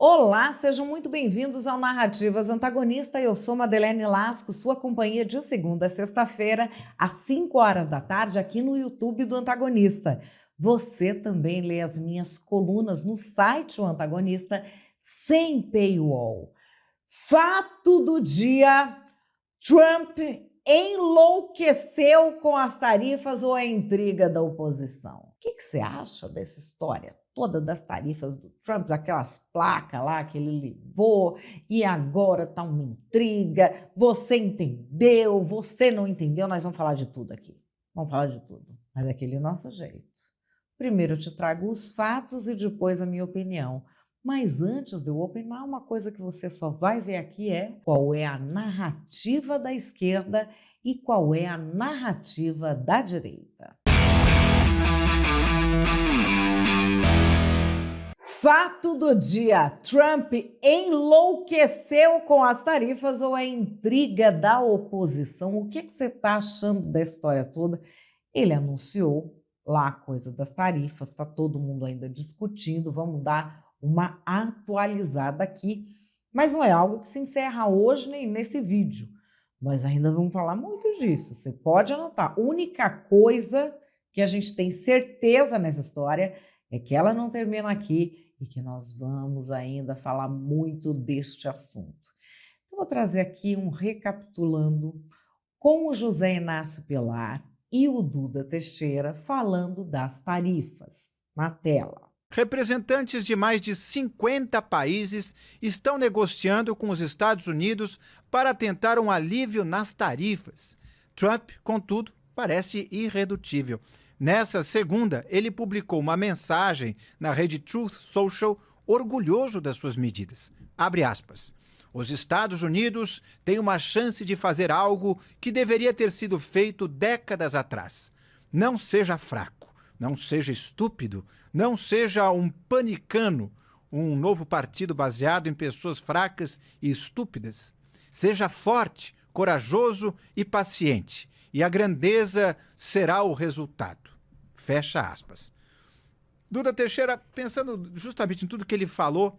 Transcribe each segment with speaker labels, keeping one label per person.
Speaker 1: Olá, sejam muito bem-vindos ao Narrativas Antagonista. Eu sou Madeleine Lasco, sua companhia de segunda a sexta-feira, às 5 horas da tarde, aqui no YouTube do Antagonista. Você também lê as minhas colunas no site O Antagonista, sem paywall. Fato do dia: Trump enlouqueceu com as tarifas ou a intriga da oposição? O que você acha dessa história toda das tarifas do Trump, daquelas placas lá que ele levou, e agora está uma intriga? Você entendeu? Você não entendeu? Nós vamos falar de tudo aqui. Vamos falar de tudo, mas daquele nosso jeito. Primeiro eu te trago os fatos e depois a minha opinião. Mas antes de eu opinar, uma coisa que você só vai ver aqui é qual é a narrativa da esquerda e qual é a narrativa da direita. Fato do dia: Trump enlouqueceu com as tarifas ou a intriga da oposição? O que você está achando da história toda? Ele anunciou lá a coisa das tarifas, está todo mundo ainda discutindo, vamos dar uma atualizada aqui, mas não é algo que se encerra hoje nem nesse vídeo. Nós ainda vamos falar muito disso, você pode anotar. A única coisa que a gente tem certeza nessa história é que ela não termina aqui e que nós vamos ainda falar muito deste assunto. Então, vou trazer aqui um recapitulando com o José Inácio Pilar e o Duda Teixeira falando das tarifas na tela.
Speaker 2: Representantes de mais de 50 países estão negociando com os Estados Unidos para tentar um alívio nas tarifas. Trump, contudo, parece irredutível. Nessa segunda, ele publicou uma mensagem na rede Truth Social, orgulhoso das suas medidas. Abre aspas. Os Estados Unidos têm uma chance de fazer algo que deveria ter sido feito décadas atrás. Não seja fraco. Não seja estúpido, não seja um panicano, um novo partido baseado em pessoas fracas e estúpidas. Seja forte, corajoso e paciente, e a grandeza será o resultado. Fecha aspas. Duda Teixeira, pensando justamente em tudo que ele falou,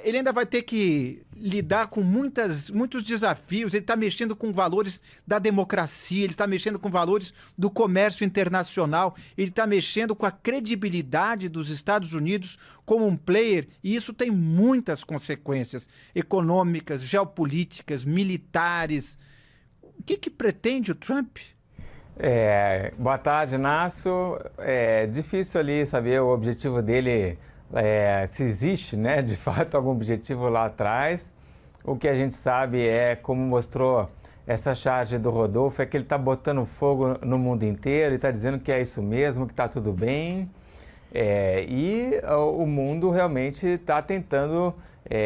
Speaker 2: ele ainda vai ter que lidar com muitos desafios. Ele está mexendo com valores da democracia, ele está mexendo com valores do comércio internacional, ele está mexendo com a credibilidade dos Estados Unidos como um player, e isso tem muitas consequências econômicas, geopolíticas, militares. O que pretende o Trump?
Speaker 3: Boa tarde, Inácio. É difícil ali saber o objetivo dele. Se existe, né, de fato, algum objetivo lá atrás. O que a gente sabe é, como mostrou essa charge do Rodolfo, é que ele está botando fogo no mundo inteiro, ele está dizendo que é isso mesmo, que está tudo bem. E o mundo realmente está tentando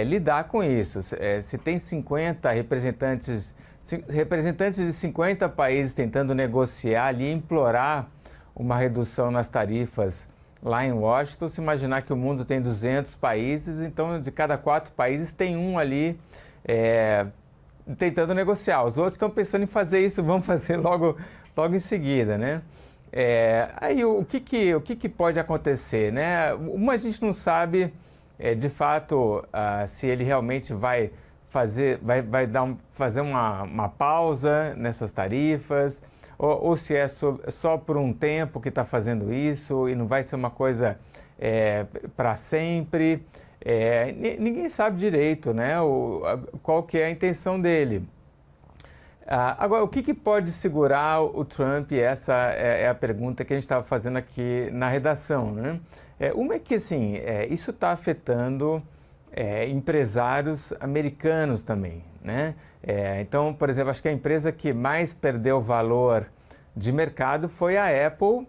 Speaker 3: lidar com isso. Se tem 50 representantes de 50 países tentando negociar ali, implorar uma redução nas tarifas lá em Washington, se imaginar que o mundo tem 200 países, então de cada 4 países tem um ali tentando negociar. Os outros estão pensando em fazer isso, vão fazer logo em seguida, né? Aí o que pode acontecer, né? A gente não sabe de fato se ele realmente vai fazer uma pausa nessas tarifas, ou se é só por um tempo que está fazendo isso e não vai ser uma coisa para sempre. Ninguém sabe direito, né, qual que é a intenção dele. Agora, o que pode segurar o Trump? Essa é a pergunta que a gente estava fazendo aqui na redação, né? Uma é que, assim, isso está afetando empresários americanos também, né? Então, por exemplo, acho que a empresa que mais perdeu valor de mercado foi a Apple,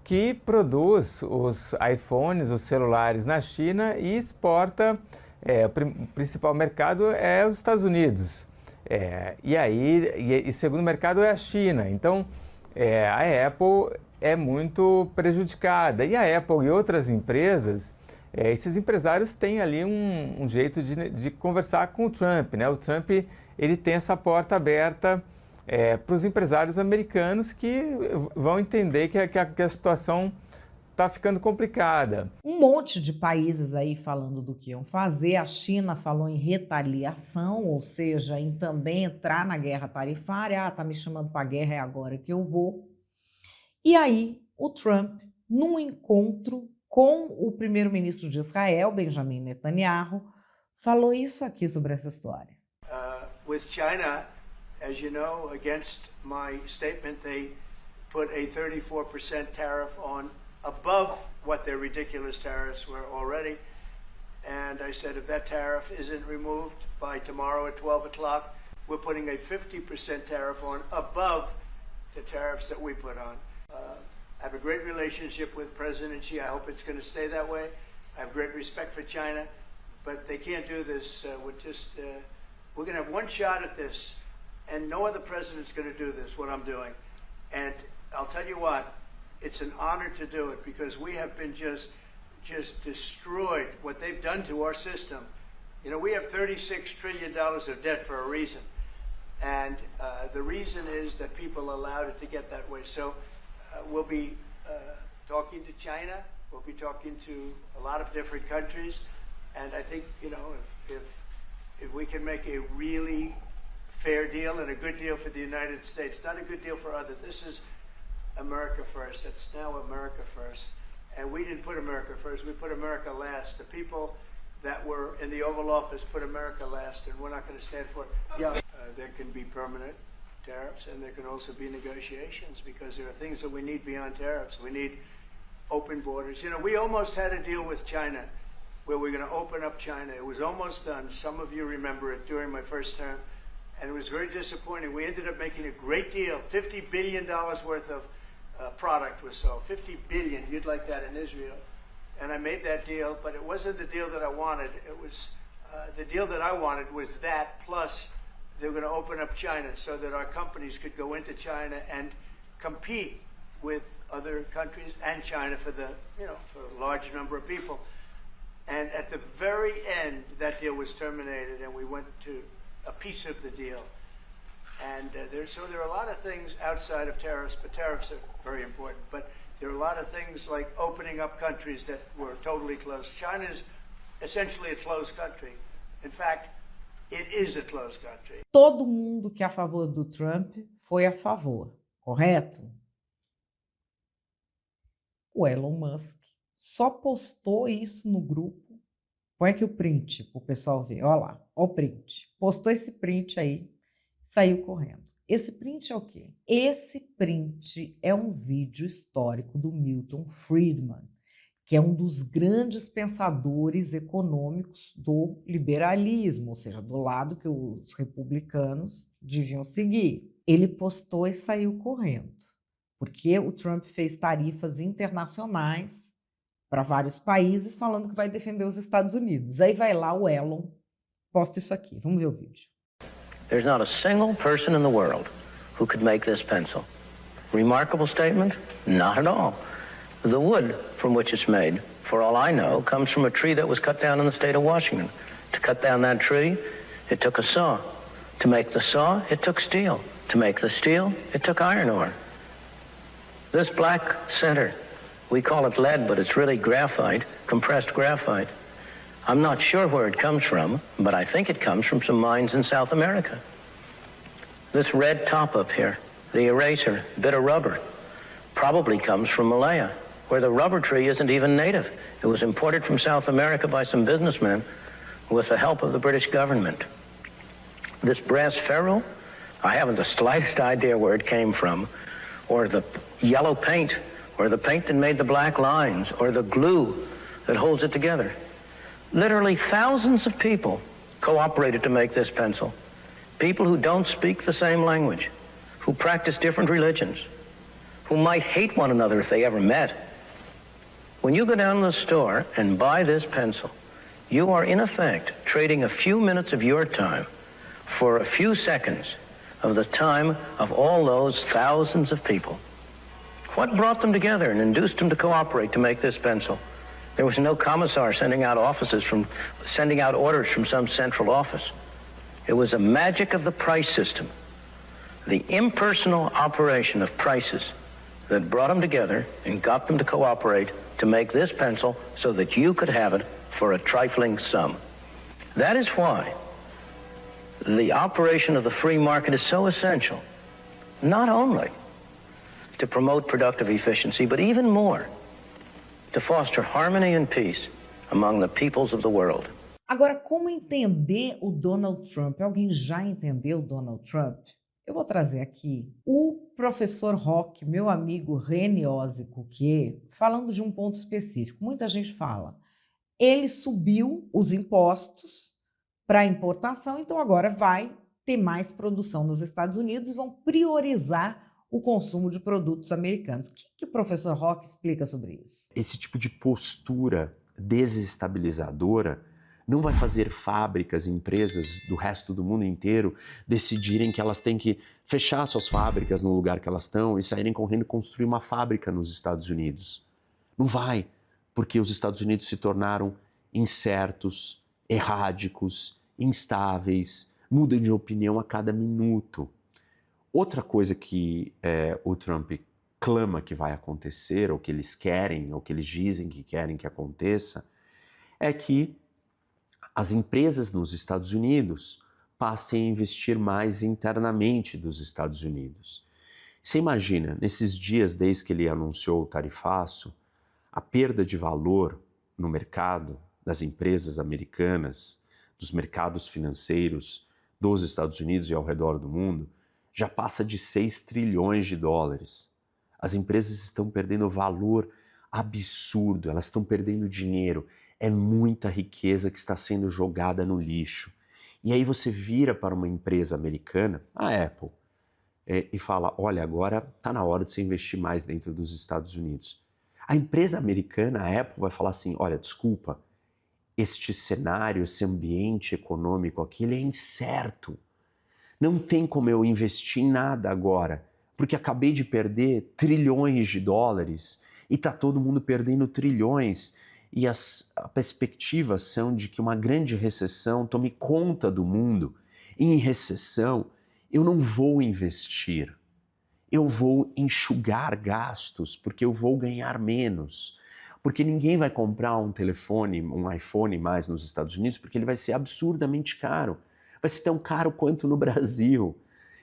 Speaker 3: que produz os iPhones, os celulares na China e exporta, o principal mercado é os Estados Unidos. E segundo mercado é a China. Então, a Apple é muito prejudicada. E a Apple e outras empresas, esses empresários têm ali um jeito de conversar com o Trump, né? O Trump, ele tem essa porta aberta para os empresários americanos que vão entender que a situação está ficando complicada.
Speaker 1: Um monte de países aí falando do que iam fazer. A China falou em retaliação, ou seja, em também entrar na guerra tarifária. Ah, tá me chamando para a guerra, é agora que eu vou. E aí, o Trump, num encontro com o primeiro-ministro de Israel, Benjamin Netanyahu, falou isso aqui sobre essa história.
Speaker 4: With China, as you know, against my statement, they put a 34% tariff on above what their ridiculous tariffs were already. And I said, if that tariff isn't removed by tomorrow at 12 o'clock, we're putting a 50% tariff on above the tariffs that we put on. I have a great relationship with President Xi. I hope it's going to stay that way. I have great respect for China, but they can't do this with just, we're going to have one shot at this, and no other president's going to do this, what I'm doing. And I'll tell you what, it's an honor to do it because we have been just destroyed what they've done to our system. You know, we have $36 trillion of debt for a reason. And the reason is that people allowed it to get that way. So we'll be talking to China. We'll be talking to a lot of different countries. And I think, you know, if we can make a really fair deal and a good deal for the United States, not a good deal for others. This is America first. It's now America first. And we didn't put America first. We put America last. The people that were in the Oval Office put America last, and we're not going to stand for it. Yeah, there can be permanent tariffs, and there can also be negotiations because there are things that we need beyond tariffs. We need open borders. You know, we almost had a deal with China where we're going to open up China. It was almost done. Some of you remember it during my first term, and it was very disappointing. We ended up making a great deal, $50 billion worth of product was sold, 50 billion, you'd like that in Israel. And I made that deal, but it wasn't the deal that I wanted. It was, the deal that I wanted was that, plus they were going to open up China so that our companies could go into China and compete with other countries and China for the, you know, for a large number of people. And at the very end, that deal was terminated and we went to a piece of the deal. And so there are a lot of things outside of tariffs, but tariffs are very important. But there are a lot of things like opening up countries that were totally closed. China's essentially a closed country. In fact, it is a closed country.
Speaker 1: Todo mundo que é a favor do Trump foi a favor, correto? O Elon Musk só postou isso no grupo. Põe aqui o print para o pessoal ver. Olha lá, olha o print. Postou esse print aí. Saiu correndo. Esse print é o quê? Esse print é um vídeo histórico do Milton Friedman, que é um dos grandes pensadores econômicos do liberalismo, ou seja, do lado que os republicanos deviam seguir. Ele postou e saiu correndo, porque o Trump fez tarifas internacionais para vários países, falando que vai defender os Estados Unidos. Aí vai lá o Elon, posta isso aqui. Vamos ver o vídeo.
Speaker 5: There's not a single person in the world who could make this pencil. Remarkable statement? Not at all. The wood from which it's made, for all I know, comes from a tree that was cut down in the state of Washington. To cut down that tree, it took a saw. To make the saw, it took steel. To make the steel, it took iron ore. This black center, we call it lead, but it's really graphite, compressed graphite. I'm not sure where it comes from, but I think it comes from some mines in South America. This red top up here, the eraser, bit of rubber, probably comes from Malaya, where the rubber tree isn't even native. It was imported from South America by some businessmen with the help of the British government. This brass ferrule, I haven't the slightest idea where it came from, or the yellow paint, or the paint that made the black lines, or the glue that holds it together. Literally thousands of people cooperated to make this pencil. People who don't speak the same language, who practice different religions, who might hate one another if they ever met. When you go down to the store and buy this pencil, you are in effect trading a few minutes of your time for a few seconds of the time of all those thousands of people. What brought them together and induced them to cooperate to make this pencil? There was no commissar sending out orders from some central office. It was a magic of the price system, the impersonal operation of prices that brought them together and got them to cooperate to make this pencil so that you could have it for a trifling sum. That is why the operation of the free market is so essential, not only to promote productive efficiency, but even more, to foster harmony and peace among the peoples of the world.
Speaker 1: Agora, como entender o Donald Trump? Alguém já entendeu o Donald Trump? Eu vou trazer aqui o professor Roque, meu amigo René Ozzi-Cuquier, falando de um ponto específico. Muita gente fala, ele subiu os impostos para importação, então agora vai ter mais produção nos Estados Unidos e vão priorizar o consumo de produtos americanos. O que o professor Roque explica sobre isso?
Speaker 6: Esse tipo de postura desestabilizadora não vai fazer fábricas, empresas do resto do mundo inteiro decidirem que elas têm que fechar suas fábricas no lugar que elas estão e saírem correndo construir uma fábrica nos Estados Unidos. Não vai, porque os Estados Unidos se tornaram incertos, erráticos, instáveis, mudam de opinião a cada minuto. Outra coisa que o Trump clama que vai acontecer, ou que eles querem, ou que eles dizem que querem que aconteça, é que as empresas nos Estados Unidos passem a investir mais internamente dos Estados Unidos. Você imagina, nesses dias desde que ele anunciou o tarifaço, a perda de valor no mercado das empresas americanas, dos mercados financeiros dos Estados Unidos e ao redor do mundo, já passa de 6 trilhões de dólares. As empresas estão perdendo valor absurdo, elas estão perdendo dinheiro. É muita riqueza que está sendo jogada no lixo. E aí você vira para uma empresa americana, a Apple, e fala, olha, agora está na hora de você investir mais dentro dos Estados Unidos. A empresa americana, a Apple, vai falar assim, olha, desculpa, este cenário, esse ambiente econômico aqui, ele é incerto. Não tem como eu investir em nada agora, porque acabei de perder trilhões de dólares e está todo mundo perdendo trilhões. E as perspectivas são de que uma grande recessão tome conta do mundo. Em recessão, eu não vou investir, eu vou enxugar gastos, porque eu vou ganhar menos. Porque ninguém vai comprar um telefone, um iPhone mais nos Estados Unidos, porque ele vai ser absurdamente caro. Vai ser tão caro quanto no Brasil.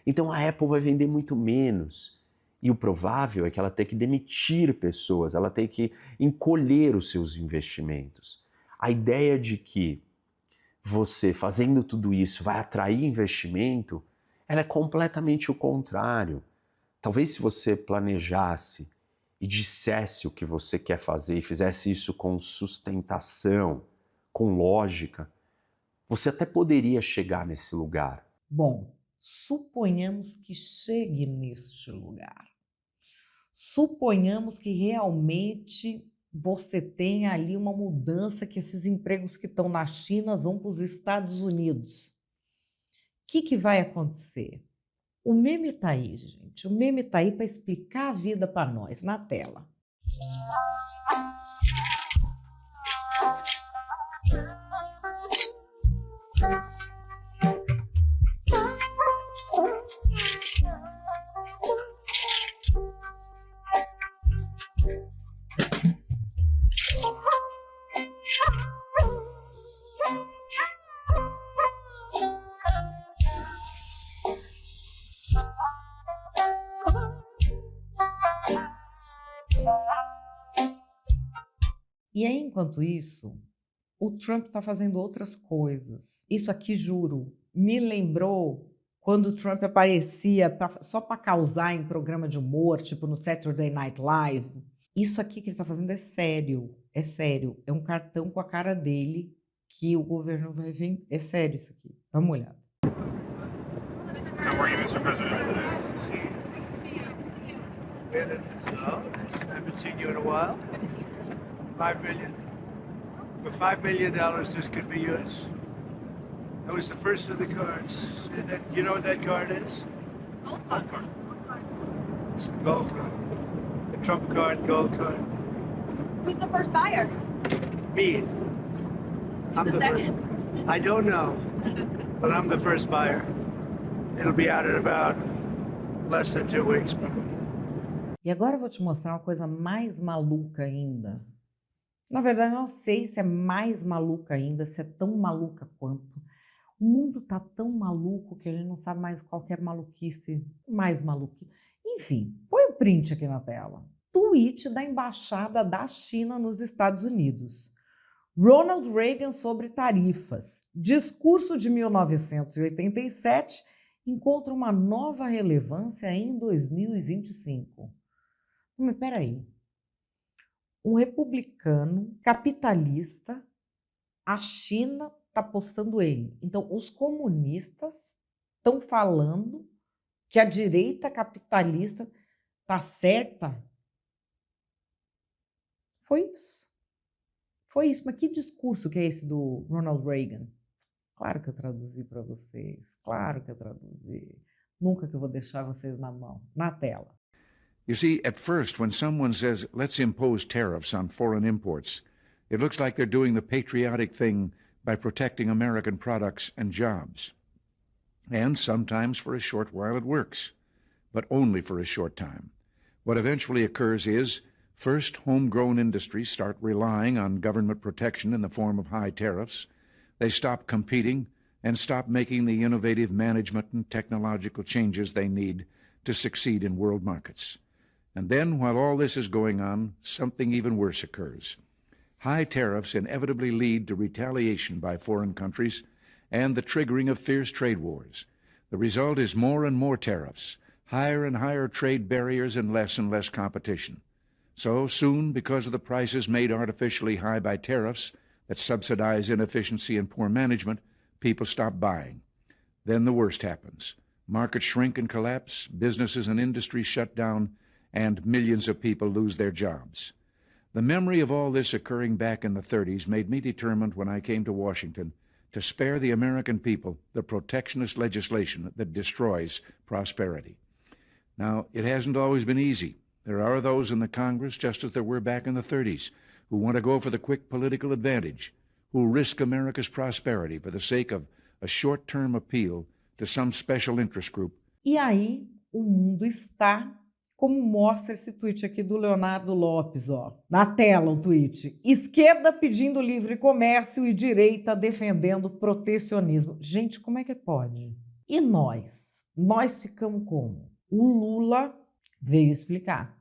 Speaker 6: Então a Apple vai vender muito menos. E o provável é que ela tenha que demitir pessoas, ela tenha que encolher os seus investimentos. A ideia de que você, fazendo tudo isso, vai atrair investimento, ela é completamente o contrário. Talvez se você planejasse e dissesse o que você quer fazer e fizesse isso com sustentação, com lógica, você até poderia chegar nesse lugar.
Speaker 1: Bom, suponhamos que chegue neste lugar. Suponhamos que realmente você tenha ali uma mudança, que esses empregos que estão na China vão para os Estados Unidos. O que vai acontecer? O meme está aí, gente. O meme está aí para explicar a vida para nós, na tela. E aí, enquanto isso, o Trump está fazendo outras coisas. Isso aqui, juro, me lembrou quando o Trump aparecia só para causar em programa de humor, tipo no Saturday Night Live. Isso aqui que ele está fazendo é sério, é sério. É um cartão com a cara dele que o governo vai ver. É sério isso aqui. Dá uma olhada.
Speaker 7: How are you, Mr. President?
Speaker 4: Nice to see you. Hello. I haven't seen you in a while.
Speaker 7: Good to see you, sir.
Speaker 4: $5 million. For $5 million, this could be yours. That was the first of the cards. You know what that card is?
Speaker 7: Gold card.
Speaker 4: It's the gold card. The Trump card, gold card.
Speaker 7: Who's the first buyer?
Speaker 4: Me.
Speaker 7: Who's the second?
Speaker 4: I don't know, but I'm the first buyer. It'll be out in about less than 2 weeks, probably.
Speaker 1: E agora eu vou te mostrar uma coisa mais maluca ainda. Na verdade, eu não sei se é mais maluca ainda, se é tão maluca quanto. O mundo tá tão maluco que a gente não sabe mais qualquer maluquice, mais maluquice. Enfim, põe o print aqui na tela. Tweet da embaixada da China nos Estados Unidos. Ronald Reagan sobre tarifas. Discurso de 1987 encontra uma nova relevância em 2025. Mas peraí. Um republicano capitalista, a China está postando ele. Então, os comunistas estão falando que a direita capitalista está certa. Foi isso. Foi isso. Mas que discurso que é esse do Ronald Reagan? Claro que eu traduzi para vocês. Claro que eu traduzi. Nunca que eu vou deixar vocês na mão, na tela.
Speaker 8: You see, at first, when someone says, let's impose tariffs on foreign imports, it looks like they're doing the patriotic thing by protecting American products and jobs. And sometimes for a short while it works, but only for a short time. What eventually occurs is, first, homegrown industries start relying on government protection in the form of high tariffs. They stop competing and stop making the innovative management and technological changes they need to succeed in world markets. And then, while all this is going on, something even worse occurs. High tariffs inevitably lead to retaliation by foreign countries and the triggering of fierce trade wars. The result is more and more tariffs, higher and higher trade barriers, and less competition. So soon, because of the prices made artificially high by tariffs that subsidize inefficiency and poor management, people stop buying. Then the worst happens. Markets shrink and collapse, businesses and industries shut down, and millions of people lose their jobs. The memory of all this occurring back in the 30s made me determined when I came to Washington to spare the American people the protectionist legislation that destroys prosperity. Now, it hasn't always been easy. There are those in the Congress, just as there were back in the 30s, who want to go for the quick political advantage, who risk America's prosperity for the sake of a short-term appeal to some special interest group.
Speaker 1: E aí, o mundo está como mostra esse tweet aqui do Leonardo Lopes, ó. Na tela o tweet. Esquerda pedindo livre comércio e direita defendendo protecionismo. Gente, como é que pode? E nós? Nós ficamos como? O Lula veio explicar.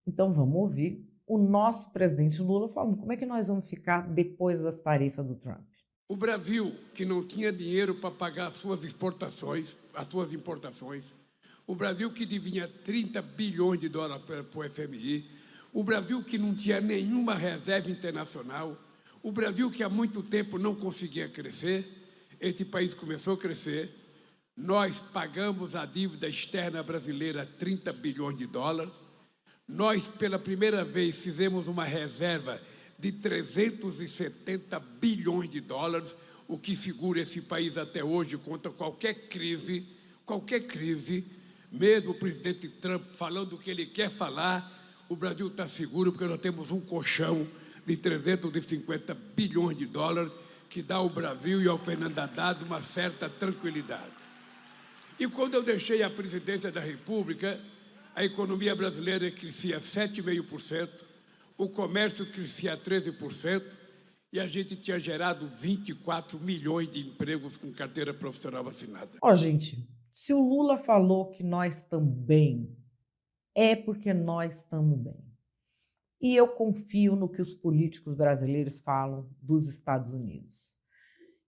Speaker 1: Então vamos ouvir o nosso presidente Lula falando como é que nós vamos ficar depois das tarifas do Trump.
Speaker 9: O Brasil, que não tinha dinheiro para pagar as suas exportações, as suas importações, o Brasil que devia 30 bilhões de dólares para o FMI, o Brasil que não tinha nenhuma reserva internacional, o Brasil que há muito tempo não conseguia crescer, esse país começou a crescer, nós pagamos a dívida externa brasileira 30 bilhões de dólares, nós pela primeira vez fizemos uma reserva de 370 bilhões de dólares, o que segura esse país até hoje contra qualquer crise, mesmo o presidente Trump falando o que ele quer falar, o Brasil está seguro porque nós temos um colchão de 350 bilhões de dólares que dá ao Brasil e ao Fernando Haddad uma certa tranquilidade. E quando eu deixei a presidência da República, a economia brasileira crescia 7,5%, o comércio crescia 13% e a gente tinha gerado 24 milhões de empregos com carteira profissional assinada.
Speaker 1: Ó, gente, se o Lula falou que nós estamos bem, é porque nós estamos bem. E eu confio no que os políticos brasileiros falam dos Estados Unidos.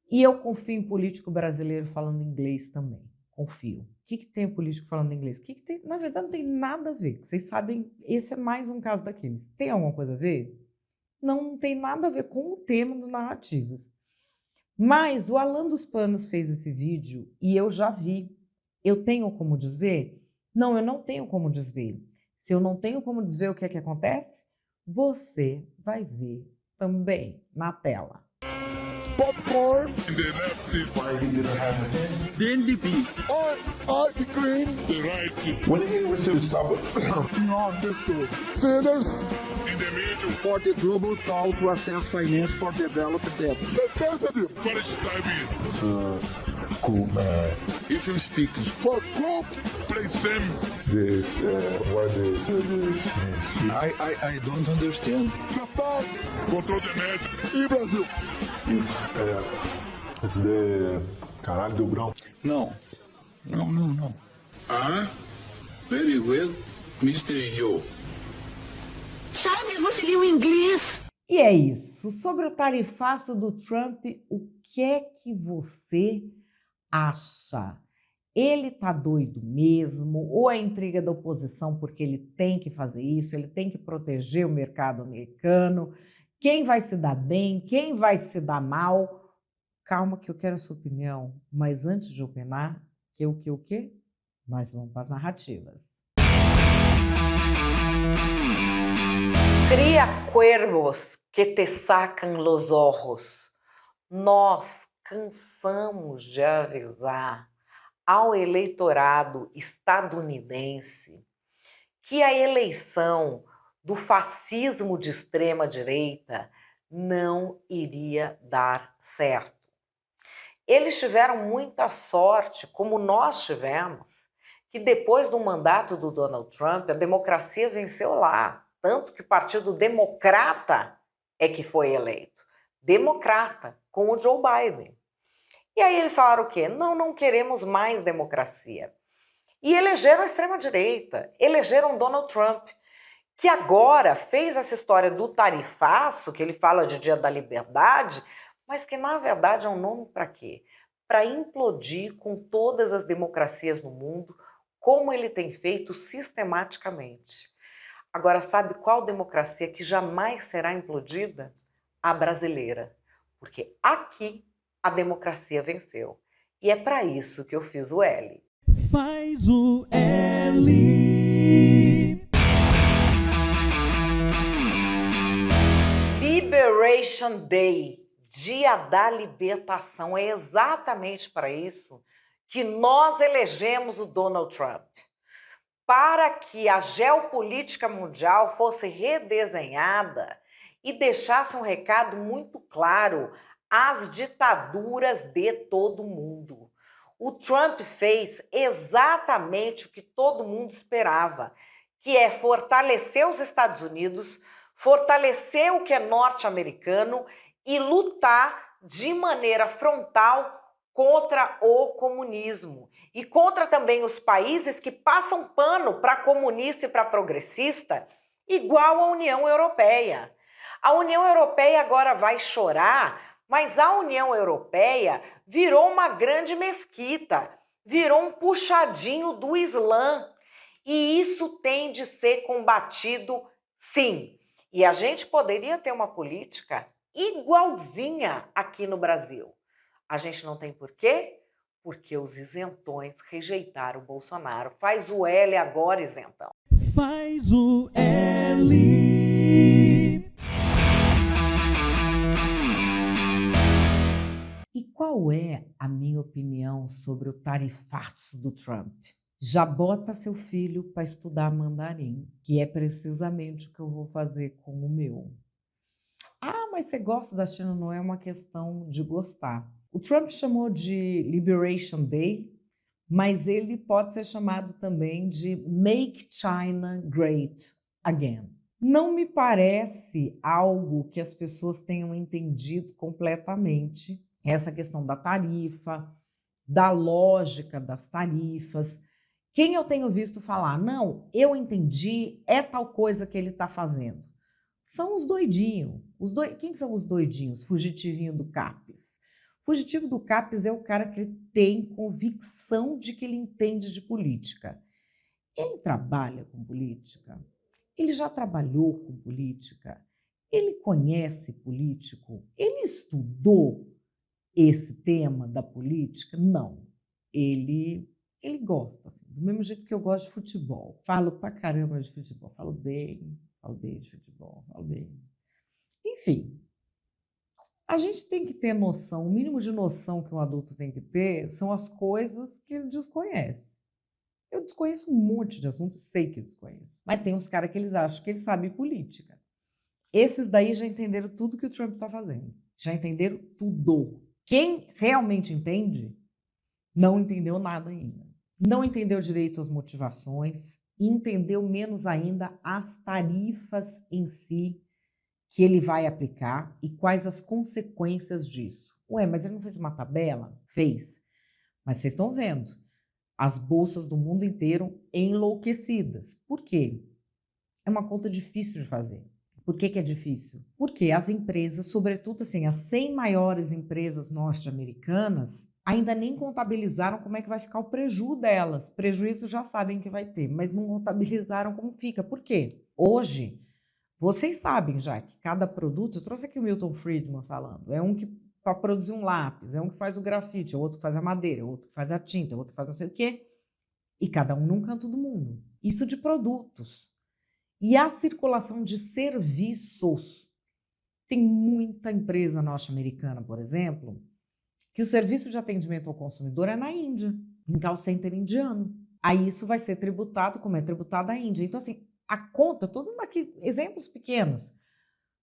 Speaker 1: E eu confio em político brasileiro falando inglês também. Confio. O que tem o político falando inglês? O que tem? Na verdade, não tem nada a ver. Vocês sabem, esse é mais um caso daqueles. Tem alguma coisa a ver? Não tem nada a ver com o tema do Narrativas. Mas o Alan dos Panos fez esse vídeo e eu já vi. Eu tenho como desver? Não, eu não tenho como desver. Se eu não tenho como desver, o que é que acontece? Você vai ver também na tela.
Speaker 10: Popcorn. The left is why he didn't have it. The NDP. The green. The right. When did he receive stop it? No, the Sinners. In the middle. For the global call to access finance for developed debt. Certeza de. For its time. cool, man. If you speak for Trump, please send this, what is this? I don't understand. Qatar, control the net. E Brasil? Isso, it's the... Caralho, deu branco. Não. Ah, very well, Mr. Yo.
Speaker 7: Chaves, você leu em inglês?
Speaker 1: E é isso. Sobre o tarifaço do Trump, o que é que você acha? Ele tá doido mesmo? Ou é intriga da oposição porque ele tem que fazer isso, ele tem que proteger o mercado americano? Quem vai se dar bem? Quem vai se dar mal? Calma que eu quero a sua opinião. Mas antes de opinar, o quê? Nós vamos para as narrativas. Cria cuervos que te sacan los ojos. Nós cansamos de avisar ao eleitorado estadunidense que a eleição do fascismo de extrema-direita não iria dar certo. Eles tiveram muita sorte, como nós tivemos, que depois do mandato do Donald Trump, a democracia venceu lá. Tanto que o Partido Democrata é que foi eleito. Democrata, com o Joe Biden. E aí eles falaram o quê? Não queremos mais democracia. E elegeram a extrema-direita, elegeram Donald Trump, que agora fez essa história do tarifaço, que ele fala de Dia da Liberdade, mas que na verdade é um nome para quê? Para implodir com todas as democracias no mundo, como ele tem feito sistematicamente. Agora, sabe qual democracia que jamais será implodida? A brasileira. Porque aqui a democracia venceu. E é para isso que eu fiz o L.
Speaker 11: Faz o L.
Speaker 1: Liberation Day, Dia da Libertação. É exatamente para isso que nós elegemos o Donald Trump. Para que a geopolítica mundial fosse redesenhada e deixasse um recado muito claro às ditaduras de todo mundo. O Trump fez exatamente o que todo mundo esperava, que é fortalecer os Estados Unidos, fortalecer o que é norte-americano e lutar de maneira frontal contra o comunismo e contra também os países que passam pano para comunista e para progressista, igual a União Europeia. A União Europeia agora vai chorar, mas a União Europeia virou uma grande mesquita, virou um puxadinho do Islã. E isso tem de ser combatido, sim. E a gente poderia ter uma política igualzinha aqui no Brasil. A gente não tem por quê? Porque os isentões rejeitaram o Bolsonaro. Faz o L agora, isentão.
Speaker 11: Faz o L.
Speaker 1: E qual é a minha opinião sobre o tarifaço do Trump? Já bota seu filho para estudar mandarim, que é precisamente o que eu vou fazer com o meu. Ah, mas você gosta da China? Não é uma questão de gostar. O Trump chamou de Liberation Day, mas ele pode ser chamado também de Make China Great Again. Não me parece algo que as pessoas tenham entendido completamente, essa questão da tarifa, da lógica das tarifas. Quem eu tenho visto falar, não, eu entendi, é tal coisa que ele está fazendo. São os doidinhos. Quem são os doidinhos? Fugitivinho do CAPES. Fugitivo do CAPES é o cara que tem convicção de que ele entende de política. Ele trabalha com política? Ele já trabalhou com política? Ele conhece político? Ele estudou esse tema da política? Não. Ele gosta, assim, do mesmo jeito que eu gosto de futebol. Falo pra caramba de futebol, falo bem de futebol, falo bem. Enfim, a gente tem que ter noção, o mínimo de noção que um adulto tem que ter são as coisas que ele desconhece. Eu desconheço um monte de assuntos, sei que eu desconheço. Mas tem uns caras que eles acham que eles sabem política. Esses daí já entenderam tudo que o Trump está fazendo. Já entenderam tudo. Quem realmente entende Não entendeu nada ainda. Não entendeu direito as motivações, e entendeu menos ainda as tarifas em si que ele vai aplicar e quais as consequências disso. Ué, mas ele não fez uma tabela? Fez. Mas vocês estão vendo, as bolsas do mundo inteiro enlouquecidas. Por quê? É uma conta difícil de fazer. Por que é difícil? Porque as empresas, sobretudo assim, as 100 maiores empresas norte-americanas, ainda nem contabilizaram como é que vai ficar o prejuízo delas. Prejuízo já sabem que vai ter, mas não contabilizaram como fica. Por quê? Hoje, vocês sabem já que cada produto, eu trouxe aqui o Milton Friedman falando, é um que para produzir um lápis, é um que faz o grafite, é outro que faz a madeira, é outro que faz a tinta, é outro que faz não sei o quê, e cada um num canto do mundo. Isso de produtos. E a circulação de serviços. Tem muita empresa norte-americana, por exemplo, que o serviço de atendimento ao consumidor é na Índia, em call center indiano. Aí isso vai ser tributado como é tributado a Índia. Então, assim, a conta, todo mundo aqui, exemplos pequenos,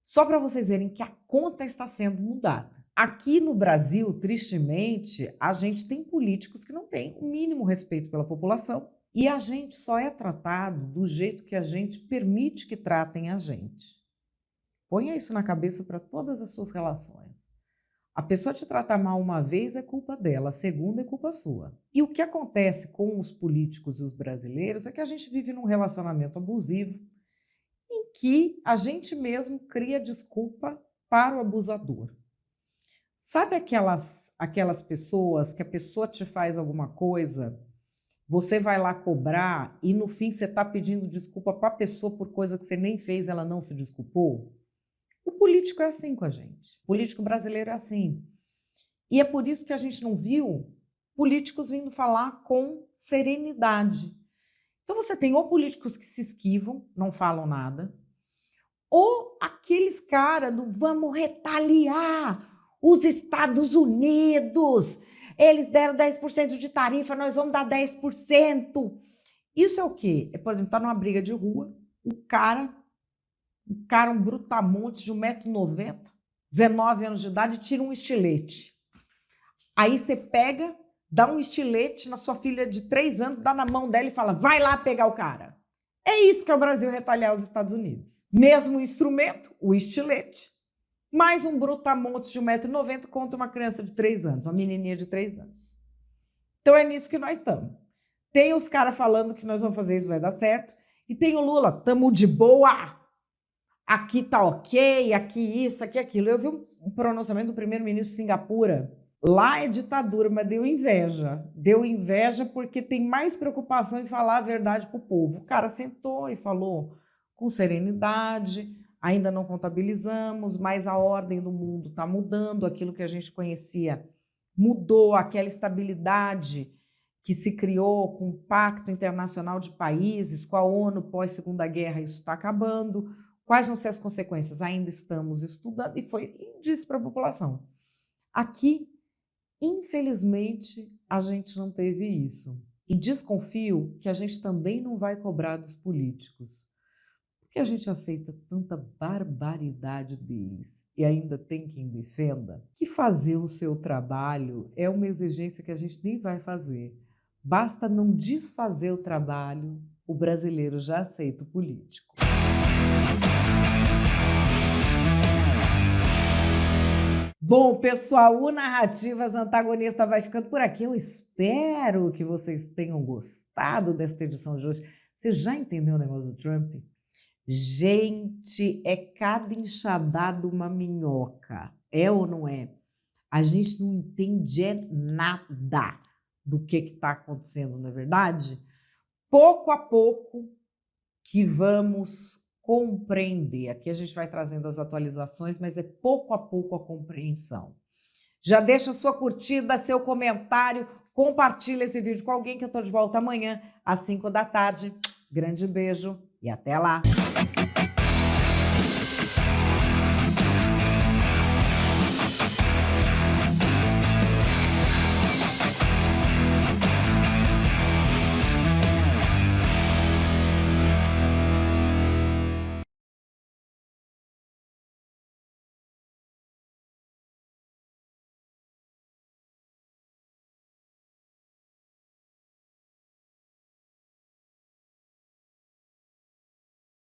Speaker 1: só para vocês verem que a conta está sendo mudada. Aqui no Brasil, tristemente, a gente tem políticos que não têm o mínimo respeito pela população e a gente só é tratado do jeito que a gente permite que tratem a gente. Ponha isso na cabeça para todas as suas relações. A pessoa te tratar mal uma vez é culpa dela, a segunda é culpa sua. E o que acontece com os políticos e os brasileiros é que a gente vive num relacionamento abusivo em que a gente mesmo cria desculpa para o abusador. Sabe aquelas pessoas que a pessoa te faz alguma coisa, você vai lá cobrar e no fim você está pedindo desculpa para a pessoa por coisa que você nem fez, ela não se desculpou? O político é assim com a gente. O político brasileiro é assim. E é por isso que a gente não viu políticos vindo falar com serenidade. Então você tem ou políticos que se esquivam, não falam nada, ou aqueles caras do vamos retaliar os Estados Unidos, eles deram 10% de tarifa, nós vamos dar 10%. Isso é o quê? Por exemplo, tá numa briga de rua, um cara, um brutamonte de 1,90 m, 19 anos de idade, tira um estilete. Aí você pega, dá um estilete na sua filha de 3 anos, dá na mão dela e fala, vai lá pegar o cara. É isso que é o Brasil retaliar os Estados Unidos. Mesmo instrumento, o estilete, mais um brutamonte de 1,90 m contra uma criança de 3 anos, uma menininha de 3 anos. Então é nisso que nós estamos. Tem os caras falando que nós vamos fazer isso, vai dar certo, e tem o Lula, tamo de boa, aqui tá ok, aqui isso, aqui aquilo. Eu vi um pronunciamento do primeiro-ministro de Singapura. Lá é ditadura, mas deu inveja. Deu inveja porque tem mais preocupação em falar a verdade para o povo. O cara sentou e falou com serenidade, ainda não contabilizamos, mas a ordem do mundo está mudando, aquilo que a gente conhecia mudou, aquela estabilidade que se criou com o Pacto Internacional de Países, com a ONU pós-Segunda Guerra, isso está acabando. Quais vão ser as consequências? Ainda estamos estudando, e disse para a população. Aqui, infelizmente, a gente não teve isso. E desconfio que a gente também não vai cobrar dos políticos. Porque a gente aceita tanta barbaridade deles e ainda tem quem defenda, que fazer o seu trabalho é uma exigência que a gente nem vai fazer. Basta não desfazer o trabalho, o brasileiro já aceita o político. Bom, pessoal, o Narrativas Antagonista vai ficando por aqui. Eu espero que vocês tenham gostado desta edição de hoje. Você já entendeu o negócio do Trump? Gente, é cada enxadada uma minhoca. É ou não é? A gente não entende nada do que está acontecendo, não é verdade? Pouco a pouco que vamos compreender. Aqui a gente vai trazendo as atualizações, mas é pouco a pouco a compreensão. Já deixa sua curtida, seu comentário, compartilha esse vídeo com alguém que eu estou de volta amanhã às 5 da tarde. Grande beijo e até lá!